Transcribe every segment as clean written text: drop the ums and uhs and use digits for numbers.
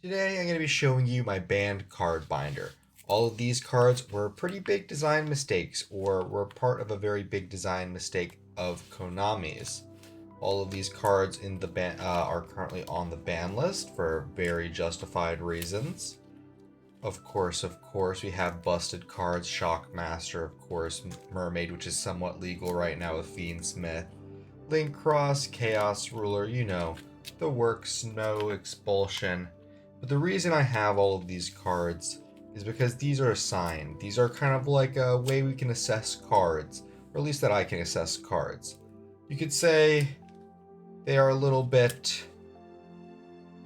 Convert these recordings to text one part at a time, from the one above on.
Today I'm going to be showing you my banned card binder. All of these cards were pretty big design mistakes or were part of a very big design mistake of Konami's. All of these cards in the ban are currently on the ban list for very justified reasons. Of course, we have busted cards, Shockmaster, of course, Mermaid, which is somewhat legal right now with Fiendsmith, Link Cross, Chaos Ruler, the works, no expulsion. But the reason I have all of these cards is because these are assigned. These are kind of like a way we can assess cards, or at least that I can assess cards. You could say they are a little bit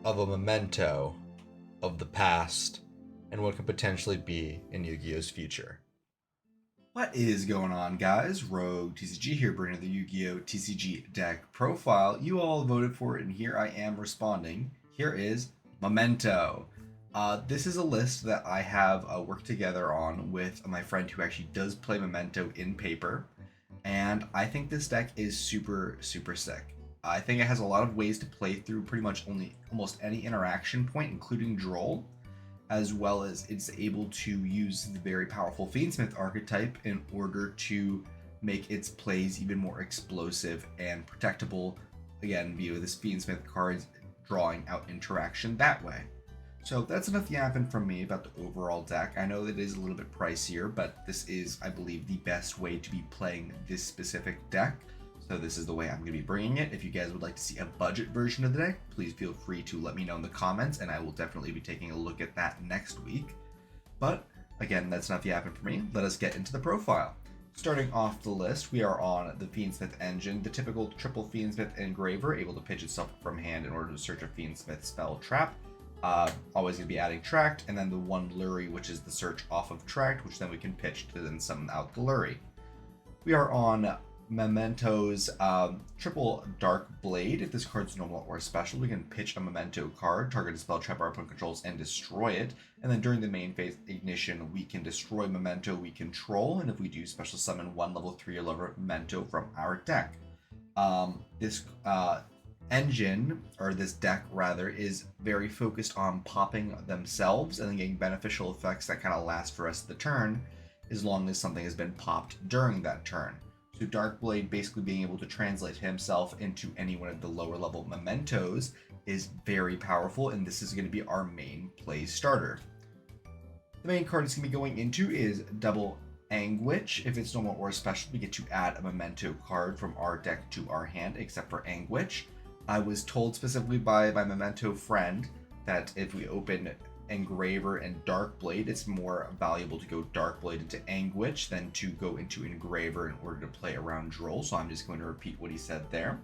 of a memento of the past and what could potentially be in Yu-Gi-Oh's future. What is going on, guys? Rogue TCG here, bringing the Yu-Gi-Oh! TCG deck profile. You all voted for it, and here I am responding. Here is Memento. This is a list that I have worked together on with my friend who actually does play Memento in paper, and I think this deck is super, super sick. I think it has a lot of ways to play through pretty much almost any interaction point, including Droll, as well as it's able to use the very powerful Fiendsmith archetype in order to make its plays even more explosive and protectable, again, via this Fiendsmith cards drawing out interaction that way. So that's enough yapping from me about the overall deck. I know that it is a little bit pricier, but this is, I believe, the best way to be playing this specific deck. So this is the way I'm going to be bringing it. If you guys would like to see a budget version of the deck, please feel free to let me know in the comments, and I will definitely be taking a look at that next week. But again, that's enough yapping for me. Let us get into the profile. Starting off the list, we are on the Fiendsmith engine, the typical triple Fiendsmith engraver, able to pitch itself from hand in order to search a Fiendsmith spell trap. Always going to be adding Tract, and then the one Lurry, which is the search off of Tract, which then we can pitch to then summon out the Lurry. We are on Memento's triple Dark Blade. If this card's normal or special, we can pitch a Memento card, target a spell trap our opponent controls, and destroy it. And then during the main phase ignition, we can destroy Memento we control, and if we do, special summon one level 3 or lower Memento from our deck. This engine, or this deck rather, is very focused on popping themselves and then getting beneficial effects that kind of last for the rest of the turn, as long as something has been popped during that turn. So Darkblade basically being able to translate himself into any one of the lower level mementos is very powerful, and this is going to be our main play starter. The main card it's going to be going into is Double Anguish. If it's normal or special, we get to add a memento card from our deck to our hand, except for Anguish. I was told specifically by my memento friend that if we open Engraver and Darkblade, it's more valuable to go Darkblade into Anguish than to go into Engraver in order to play around Droll, so I'm just going to repeat what he said there.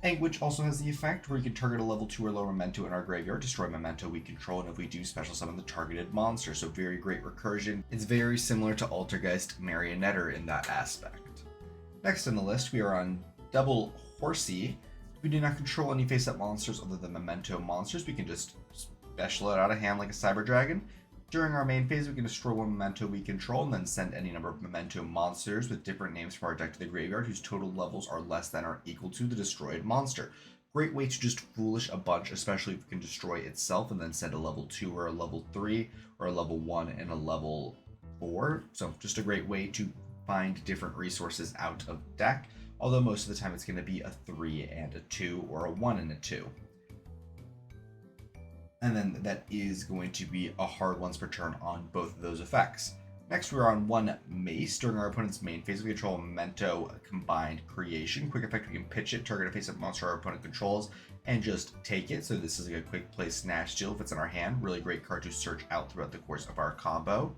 Anguish also has the effect where you can target a level 2 or lower memento in our graveyard, destroy memento we control, and if we do, special summon the targeted monster, so very great recursion. It's very similar to Altergeist Marionetter in that aspect. Next on the list, we are on Double Horsey. If we do not control any face-up monsters other than memento monsters, we can just special it out of hand like a Cyber Dragon. During our main phase, we can destroy one memento we control and then send any number of memento monsters with different names from our deck to the graveyard whose total levels are less than or equal to the destroyed monster. Great way to just foolish a bunch, especially if we can destroy itself and then send a level 2 or a level 3 or a level 1 and a level 4. So just a great way to find different resources out of deck, although most of the time it's going to be a 3 and a 2 or a 1 and a 2. And then that is going to be a hard once per turn on both of those effects. Next, we're on one Mace. During our opponent's main phase, we control Memento Combined Creation. Quick effect, we can pitch it, target a face-up monster our opponent controls, and just take it. So this is a quick play Snatch Steal if it's in our hand. Really great card to search out throughout the course of our combo.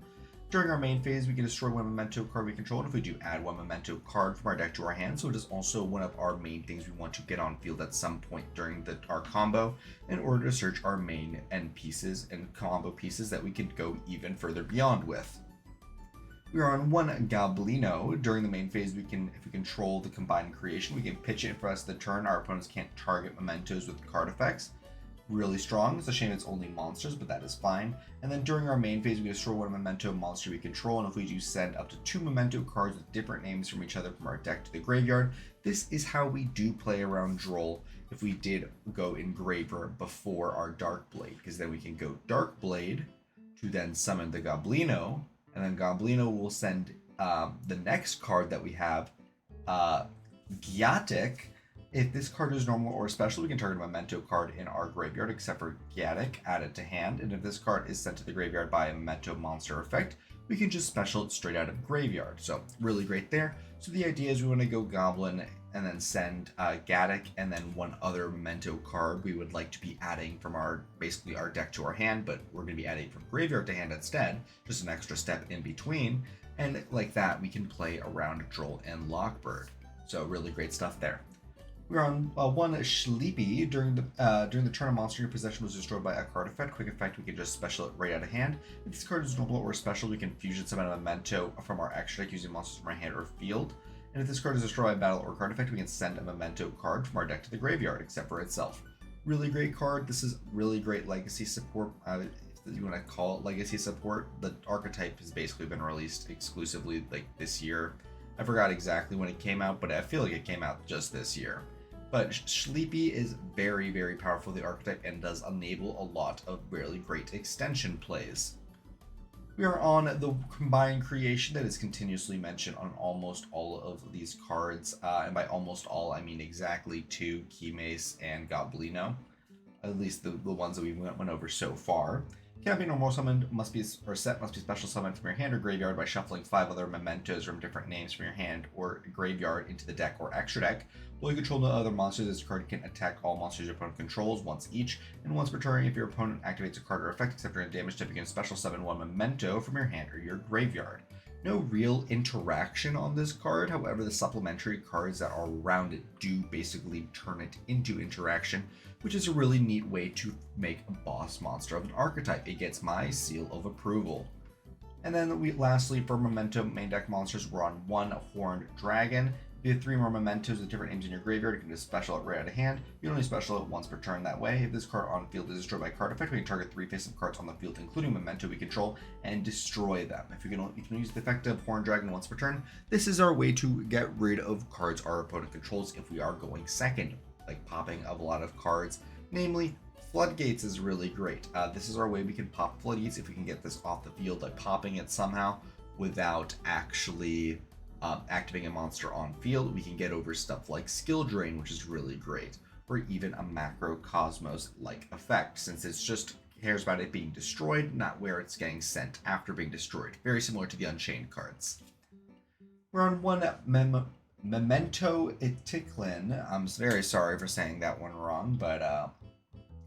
During our main phase, we can destroy one memento card we control, and if we do, add one memento card from our deck to our hand. So it is also one of our main things we want to get on field at some point during our combo in order to search our main end pieces and combo pieces that we could go even further beyond with. We are on one Goblino. During the main phase, if we control the combined creation, we can pitch it for us the turn. Our opponents can't target mementos with card effects. Really strong. It's a shame it's only monsters, but that is fine. And then during our main phase, we destroy one memento monster we control, and if we do, send up to 2 memento cards with different names from each other from our deck to the graveyard. This is how we do play around Droll if we did go Engraver before our Dark Blade, because then we can go Dark Blade to then summon the Goblino, and then Goblino will send the next card that we have, Gyatic. If this card is normal or special, we can target a Memento card in our graveyard, except for Gyatic, add it to hand, and if this card is sent to the graveyard by a Memento monster effect, we can just special it straight out of graveyard. So really great there. So the idea is we want to go Goblin and then send Gaddock and then one other Memento card we would like to be adding from our deck to our hand, but we're going to be adding from graveyard to hand instead, just an extra step in between. And like that, we can play around Droll and Lockbird. So really great stuff there. We're on one Sleepy. During the turn, a monster in your possession was destroyed by a card effect. Quick effect, we can just special it right out of hand. If this card is normal or special, we can fusion summon a Memento from our extra deck using monsters from our hand or field. And if this card is destroyed by battle or card effect, we can send a Memento card from our deck to the graveyard, except for itself. Really great card. This is really great legacy support. If you want to call it legacy support, the archetype has basically been released exclusively like this year. I forgot exactly when it came out, but I feel like it came out just this year. But Sleepy is very, very powerful, the archetype, and does enable a lot of really great extension plays. We are on the combined creation that is continuously mentioned on almost all of these cards. And by almost all, I mean exactly 2, Keymace and Goblino. At least the ones that we went over so far. Cannot be normal summoned, must be special summoned from your hand or graveyard by shuffling 5 other mementos from different names from your hand or graveyard into the deck or extra deck. While you control no other monsters, this card can attack all monsters your opponent controls once each, and once per turn, if your opponent activates a card or effect except during a damage step, you can special summon 1 memento from your hand or your graveyard. No real interaction on this card, however, the supplementary cards that are around it do basically turn it into interaction, which is a really neat way to make a boss monster of an archetype. It gets my seal of approval. And then lastly, for Memento main deck monsters, we're on 1 Horned Dragon. If you have 3 more Mementos with different names in your graveyard, you can just special it right out of hand. You can only special it once per turn that way. If this card on field is destroyed by card effect, we can target 3 face-up cards on the field, including Memento we control, and destroy them. If you can use the effect of Horned Dragon once per turn, this is our way to get rid of cards our opponent controls if we are going second, like popping of a lot of cards. Namely, Floodgates is really great. This is our way we can pop Floodgates if we can get this off the field by popping it somehow without actually activating a monster on field. We can get over stuff like Skill Drain, which is really great, or even a Macrocosmos-like effect, since it's just cares about it being destroyed, not where it's getting sent after being destroyed. Very similar to the Unchained cards. We're on 1 Memento Iticlin. I'm very sorry for saying that one wrong, but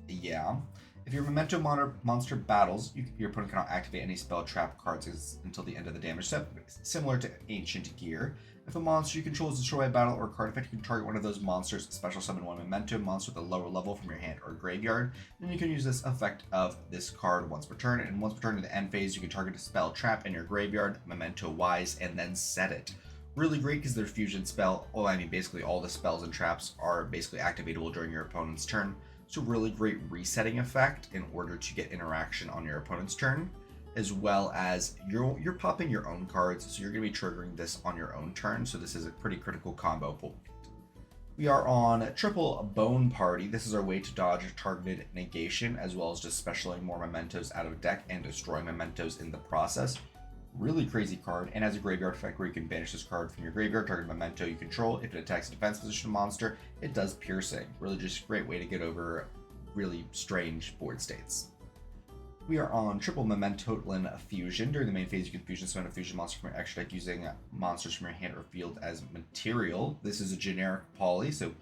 yeah. If your Memento monster battles, your opponent cannot activate any spell trap cards until the end of the damage step, similar to Ancient Gear. If a monster you control is destroyed by battle or card effect, you can target one of those monsters, special summon 1 Memento monster with a lower level from your hand or graveyard. Then you can use this effect of this card once per turn, and once per turn in the end phase, you can target a spell trap in your graveyard, Memento-wise, and then set it. Really great because their fusion spell, basically all the spells and traps are basically activatable during your opponent's turn. So really great resetting effect in order to get interaction on your opponent's turn, as well as you're popping your own cards, so you're going to be triggering this on your own turn. So this is a pretty critical combo point. We are on triple Bone Party. This is our way to dodge targeted negation, as well as just specialing more mementos out of deck and destroying mementos in the process. Really crazy card, and has a graveyard effect where you can banish this card from your graveyard, target memento you control. If it attacks a defense position monster, it does piercing. Really just a great way to get over really strange board states. We are on triple Mementotlin Fusion. During the main phase, you can fusion summon a fusion monster from your extra deck using monsters from your hand or field as material. This is a generic poly, so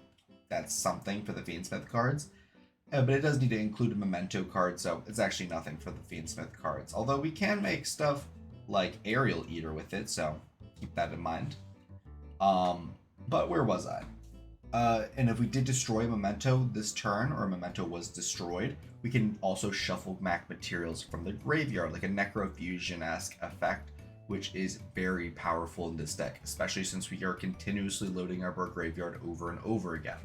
that's something for the Fiendsmith cards. But it does need to include a memento card, so it's actually nothing for the Fiendsmith cards. Although we can make stuff like Aerial Eater with it, so keep that in mind. But where was I? And if we did destroy a memento this turn, or a memento was destroyed, we can also shuffle back materials from the graveyard, like a Necrofusion-esque effect, which is very powerful in this deck, especially since we are continuously loading up our graveyard over and over again.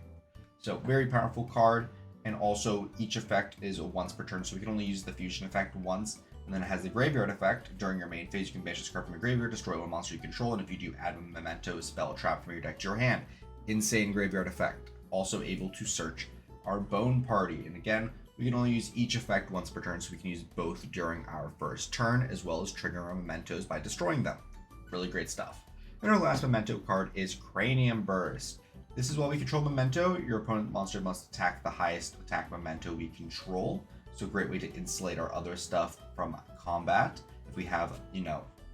So very powerful card, and also each effect is once per turn, so we can only use the fusion effect once. And then it has the graveyard effect. During your main phase, you can banish this card from your graveyard, destroy one monster you control, and if you do, add a memento spell trap from your deck to your hand. Insane graveyard effect. also able to search our Bone Party. And again, we can only use each effect once per turn, so we can use both during our first turn, as well as trigger our mementos by destroying them. Really great stuff. And our last memento card is Cranium Burst. This is while we control Memento, your opponent monster must attack the highest attack Memento we control. So a great way to insulate our other stuff from combat. If we have,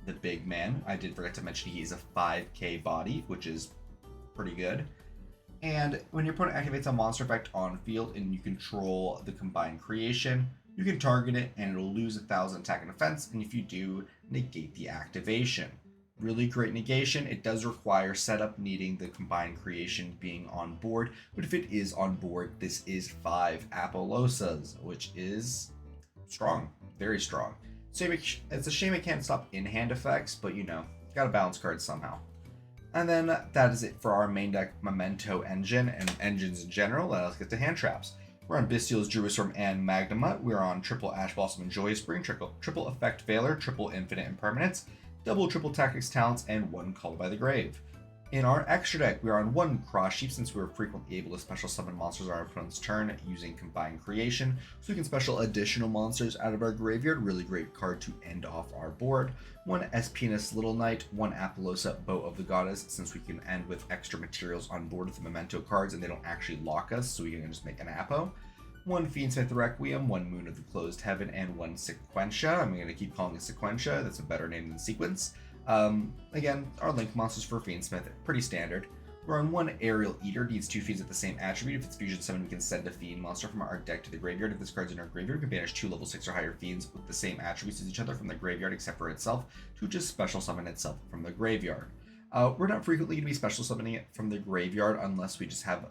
the big man, I did forget to mention he is a 5k body, which is pretty good. And when your opponent activates a monster effect on field and you control the combined creation, you can target it and it'll lose 1,000 attack and defense, and if you do, negate the activation. Really great negation. It does require setup needing the combined creation being on board, but if it is on board, this is 5 Apolosas, which is strong, very strong. So it's a shame it can't stop in-hand effects, but gotta balance cards somehow. And then that is it for our main deck Memento engine and engines in general. Let's get to hand traps. We're on Bestial's Druistorm and Magnamut. We're on triple Ash Blossom and Joyous Spring, triple Effect Veiler, triple Infinite Impermanence, double triple Tactics Talents, and one Called by the Grave. In our extra deck, we are on one Cross Sheep, since we were frequently able to special summon monsters on our opponent's turn using Combined Creation, so we can special additional monsters out of our graveyard. Really great card to end off our board. One Espinus Little Knight, one Apollosa Bow of the Goddess, since we can end with extra materials on board with the Memento cards and they don't actually lock us, so we can just make an Apo. One Fiendsmith Requiem, one Moon of the Closed Heaven, and one Sequentia. I'm going to keep calling it Sequentia, that's a better name than Sequence. Again, our Link monsters for Fiendsmith, pretty standard. We're on one Aerial Eater, needs 2 fiends at the same attribute. If it's Fusion Summon, we can send a fiend monster from our deck to the graveyard. If this card's in our graveyard, we can banish 2 level 6 or higher fiends with the same attributes as each other from the graveyard except for itself to just special summon itself from the graveyard. We're not frequently going to be special summoning it from the graveyard unless we just have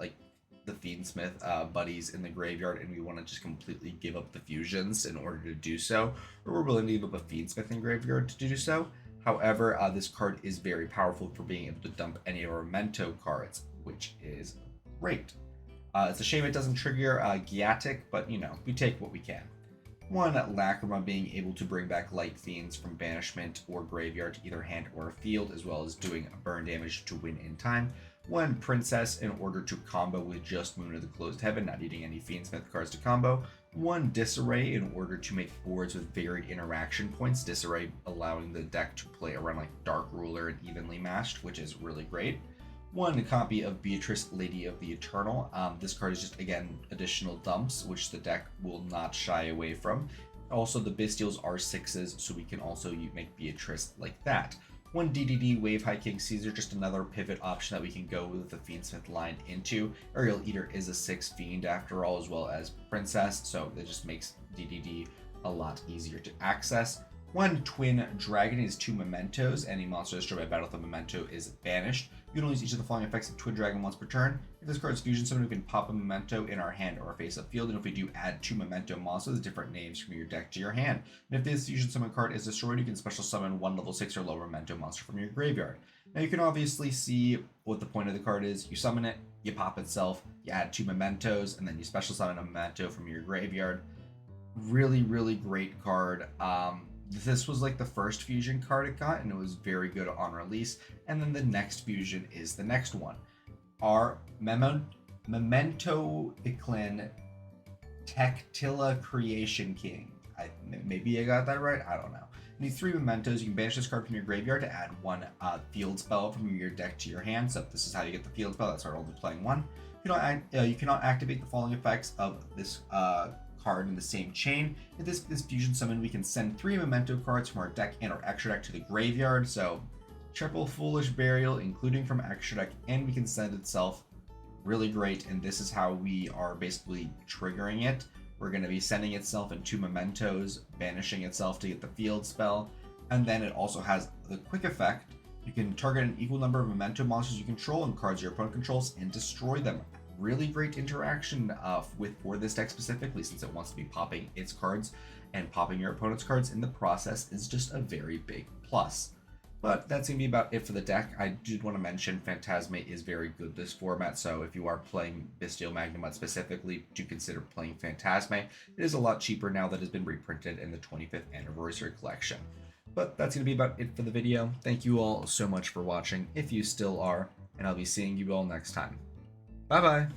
the Fiendsmith buddies in the graveyard and we want to just completely give up the fusions in order to do so, or we're willing to give up a Fiendsmith in graveyard to do so. However, this card is very powerful for being able to dump any of our Memento cards, which is great. It's a shame it doesn't trigger Giatic, but we take what we can. One Lacrima, being able to bring back Light Fiends from banishment or graveyard to either hand or field, as well as doing burn damage to win in time. One Princess, in order to combo with just Moon of the Closed Heaven, not needing any Fiendsmith cards to combo. One Disarray, in order to make boards with varied interaction points. Disarray allowing the deck to play around like Dark Ruler and Evenly Matched, which is really great. One copy of Beatrice, Lady of the Eternal. This card is just, again, additional dumps, which the deck will not shy away from. Also, the Bestials are 6s, so we can also make Beatrice like that. One DDD Wave High King Caesar, just another pivot option that we can go with the Fiendsmith line into. Aerial Eater is a 6 fiend after all, as well as Princess, so that just makes DDD a lot easier to access. One Twin Dragon is 2 Mementos. Any monster destroyed by battle with a Memento is banished. You can only use each of the following effects of Twin Dragon once per turn. If this card is Fusion Summon, we can pop a Memento in our hand or face-up field, and if we do, add 2 Memento monsters, different names from your deck to your hand. And if this Fusion Summon card is destroyed, you can special summon 1 level 6 or lower Memento monster from your graveyard. Now you can obviously see what the point of the card is. You summon it, you pop itself, you add 2 Mementos, and then you special summon a Memento from your graveyard. Really, really great card. This was like the first fusion card it got, and it was very good on release. And then the next fusion is the next one. Our Memento Iclin Tactila Creation King. Maybe I got that right? I don't know. You need 3 Mementos. You can banish this card from your graveyard to add 1 field spell from your deck to your hand. So this is how you get the field spell. That's why we're only playing 1. You cannot activate the following effects of this card in the same chain. If this fusion summon, we can send 3 Memento cards from our deck and our extra deck to the graveyard. So triple Foolish Burial, including from extra deck, and we can send itself. Really great, and this is how we are basically triggering it. We're going to be sending itself in 2 Mementos, banishing itself to get the field spell, and then it also has the quick effect. You can target an equal number of Memento monsters you control and cards your opponent controls and destroy them. Really great interaction for this deck specifically, since it wants to be popping its cards, and popping your opponent's cards in the process is just a very big plus. But that's going to be about it for the deck. I did want to mention Phantasme is very good this format, so if you are playing Bestial Magnamut specifically, do consider playing Phantasme. It is a lot cheaper now that it has been reprinted in the 25th Anniversary Collection. But that's going to be about it for the video. Thank you all so much for watching, if you still are, and I'll be seeing you all next time. Bye-bye!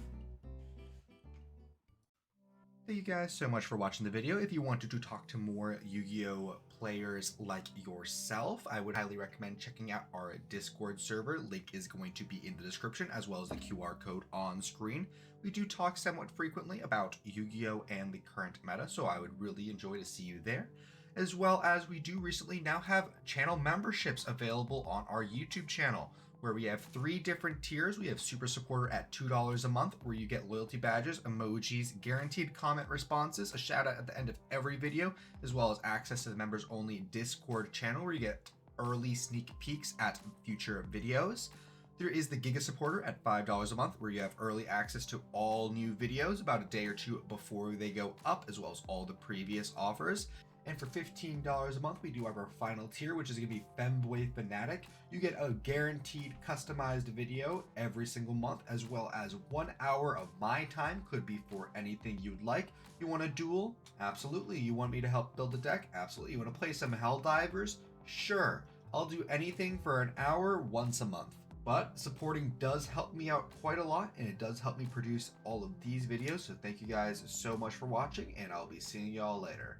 Thank you guys so much for watching the video. If you wanted to talk to more Yu-Gi-Oh players like yourself, I would highly recommend checking out our Discord server. Link is going to be in the description, as well as the QR code on screen. We do talk somewhat frequently about Yu-Gi-Oh and the current meta, so I would really enjoy to see you there. As well as we do recently now have channel memberships available on our YouTube channel, where we have 3 different tiers. We have Super Supporter at $2 a month, where you get loyalty badges, emojis, guaranteed comment responses, a shout out at the end of every video, as well as access to the members only Discord channel, where you get early sneak peeks at future videos. There is the Giga Supporter at $5 a month, where you have early access to all new videos about a day or two before they go up, as well as all the previous offers. And for $15 a month, we do have our final tier, which is going to be Femboy Fanatic. You get a guaranteed customized video every single month, as well as 1 hour of my time. Could be for anything you'd like. You want a duel? Absolutely. You want me to help build a deck? Absolutely. You want to play some Helldivers? Sure. I'll do anything for an hour once a month. But supporting does help me out quite a lot, and it does help me produce all of these videos. So thank you guys so much for watching, and I'll be seeing y'all later.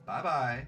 Bye-bye.